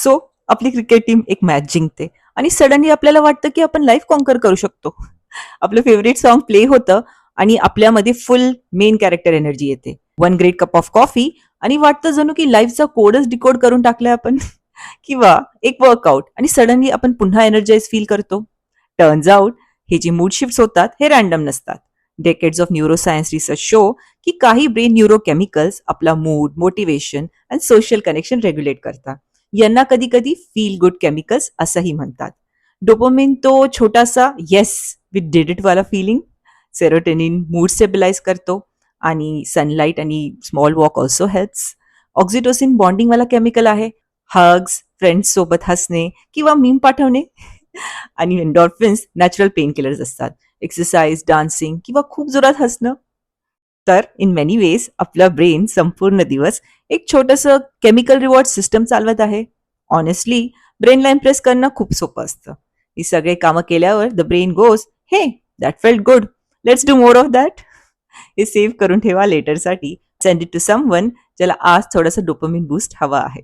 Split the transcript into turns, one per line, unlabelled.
So आपली cricket team एक match जिंकते आणि सडनली आपल्याला वाटतं की आपण लाईफ कॉन्कर करू शकतो. आपलं फेवरेट सॉन्ग प्ले होतं आणि आपल्यामध्ये फुल मेन कॅरेक्टर एनर्जी येते. One great cup of coffee आणि वाटतं जणू की लाईफचा कोडच डिकोड करून टाकलाय आपण. किंवा एक वर्कआउट आणि सडनली आपण पुन्हा एनर्जाइज फील करतो. टर्न्स आउट हे जे मूड शिफ्ट होतात हे रॅन्डम नसतात. Decades of neuroscience research show की काही ब्रेन न्यूरोकेमिकल्स आपला मूड, मोटिवेशन आणि सोशल कनेक्शन रेग्युलेट करतात. यांना कधी कधी फील गुड केमिकल्स असंही म्हणतात. डोपामिन तो छोटासा येस वी डिड इट वाला फिलिंग. सेरोटेनिन मूड स्टेबिलाइज करतो आणि सनलाईट आणि small walk also helps. Oxytocin bonding वाला केमिकल आहे. हग्स, फ्रेंड्स सोबत हसणे किंवा मीम पाठवणे. आणि एन्डॉर्फिन्स नॅचरल पेन किलर्स असतात. एक्सरसाइज, डान्सिंग किंवा खूप जोरात हसणं. तर इन मेनी वेज आपला ब्रेन संपूर्ण दिवस एक छोटंसं केमिकल रिवॉर्ड सिस्टम चालवत आहे. ऑनेस्टली ब्रेनला इम्प्रेस करणं खूप सोपं असतं. ही सगळे कामं केल्यावर द ब्रेन गोज, हे that felt good, let's do more of that. हे सेव्ह करून ठेवा लेटरसाठी. सेंड इट टू समवन ज्याला आज थोडंसं डोपामिन बूस्ट हवा आहे.